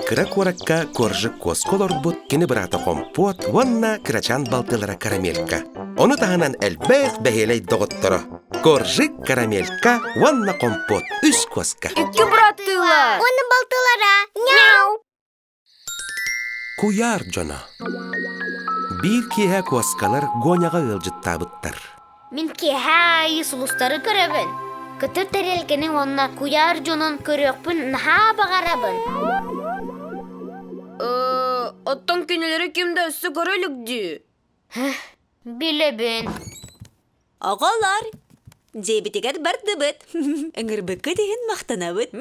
Кыра куаракка коржы косколор бут, кини бырата компот, ванна кырачан балтылара карамелька. Оны таханан әлбәт бәхелей доғыттыры. Коржы карамелька, ванна компот, үс коска. Iki bıraktılar. Onu baltılara. Няу. Куяр жона. Bir kihe koskalar goняға ылжыттабыттар. Min kehayi sulustarı kırabın. Kıtır terelkenin onunla kuyar jonun kırıkpın naha bağarabın. Аттан кенелері кемді өсі көрелік де. Bilebin. Ағалар, жебітігер барды бұд. Үңірбікі деген мақтана бұд.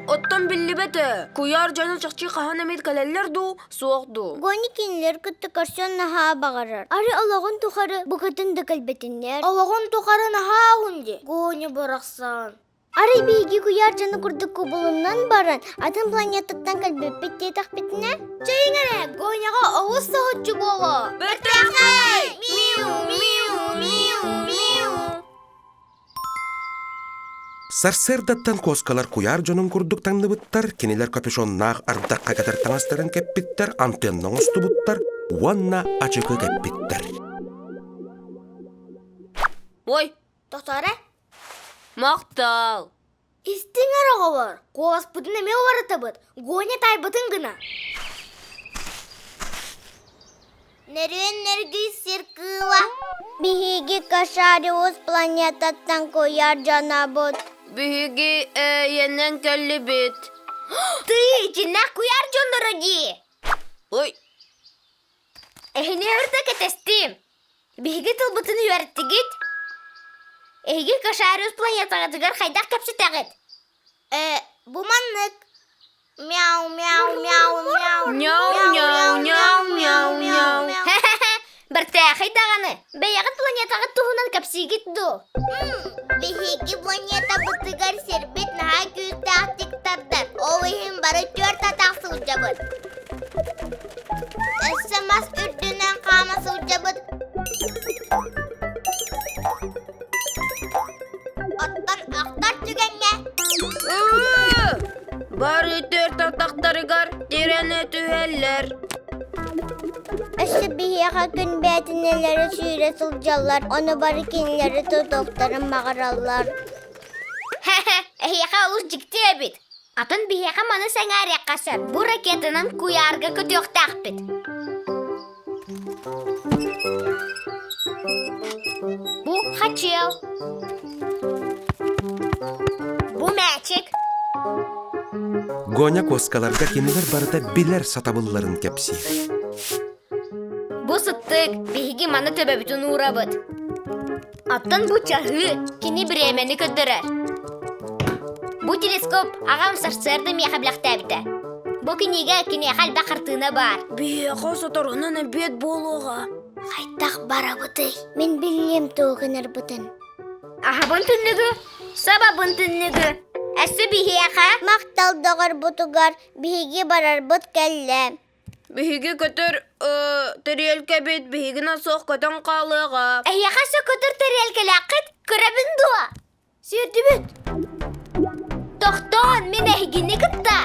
Аттан білі бәті. Кuyar жаны чақчы қахан әмет кәлелер ду, соғду. Гони кинлер кытты карсан наха багарар. Ари алагын тухары букатын да калбетиннер. Алагын тухары наха хунди. Гони бараксан. Ари биги куяр жаны курдук кубулунан баран. Атын планетаттан калбеппет детак бетине. Чайыңаре, гоняға ауыз сағытчы болу. Бәттәқай! Миу, миу, миу, миу. Сарсердаттан коскалар куяр жонун курдуктан ныбыттар, кинилер капюшоннақ ардаққа катар таңастарын кәппіттер, антеннан ұстыбыттар, ванна ачықы кәппіттер. Ой, Тоқтары, мақтал. истің араға бар. Ковас бұтын әме олары бұд. Гоня тай бұтын гына. Нерен нерги сиркыла. Бихиги кашариус планетаттан кояр жана бұд. Бігі енен кәлі бет. Ты, жинақ кояр жонлары ди. Ой, Ehine hırda ketestim. Bihi tıl bıtını yöretti git. Ehi kaşarıyoruz planetağa dıgar kaydak kapsı tağıt. Bu manlık. Miau, miau, miau, miau. Мяу, мяу, мяу, мяу, мяу. Bertaxay dağını. Beyağıt planetağa tuhunan kapsı git du. Bihigi планета бутыгар сербет наha күз тақтик тардар. Овыхин бары төрт атақ сылжабыд. Эсемас үрдінен қама сылжабыд. Оттан ақтар түгенге. Бары төрт атақтарығар, терені түйелер. Эссе бихиға күн бәтінелері сүйре сылжалар. Оны бары кенлері тұтоқтарын мағыралар. Ehiyaqa ulus jikti abit. Atın bihiyaqa manı sangar yakasar. Bu raketinin kuyarga kötüyok takbit. Bu haçıl. Bu məçik. Gonya koskalarga kiniler barada biler satabılların kepsi. Bu sıttık. Bihigi manı töbe bütün uğrabıt. Atın bu çahı kini biremeni kötürür. Bu teleskop ağam sarsırdı miyahablaqta bita. Bu kiniga kini hal bakırtığına bar. Бігі сатарғынан әбет болуға. Қайтақ бара бұтый. Мен білем тоғыныр бұтын. Ahabın tünnügü, sababın tünnügü. Әсі bihiyaqa. Мақтал доғыр бұтығар, бихиге барар бұт кәлі. Бігі көтір терелке бет, бігіна соқ көтін қалыға. Ehiyaqa su kötür terelkeli akıt, körabın dua. Сүйді бүт. Toxton, men ehigini kıtta.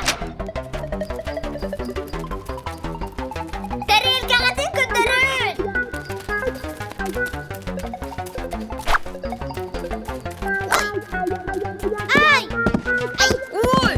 Terelke qatın kötürün. Ay! Ой!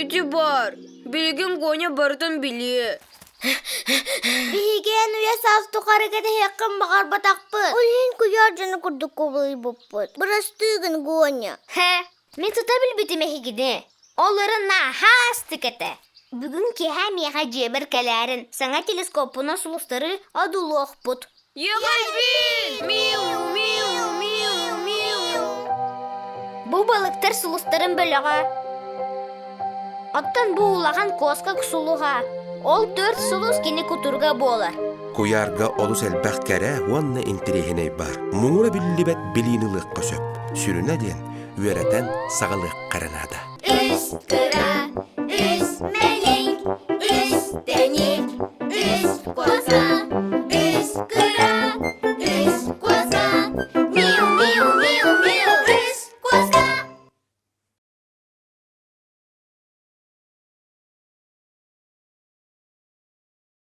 Ити бар. Білген Гоня бардың біле. Бихиген уя саз тұқары кәді хеққын бағар батақпы. Олен күяр жаны күрді көбілі бұппыт. Бұрас түйгін Гоня. He, men tutabil bitim ehigini. Onların nahas tıkıtı. Bugün ki hem yaha ceberkelerin sana teleskopuna sulusları adulu okput. Еғай бел! Миу, миу, миу, миу. Bu balıktır sulusların bölüğü. Attan bu ulağan koska kusuluğa. Ol 4 sulus kini kuturga bolar. Kuyarga olus elbaq kere vanna intirihine bar. Muğra billibet bilinilıq kösöp. Sürüne den, üereten sağılık karanada. Üst kıra, üst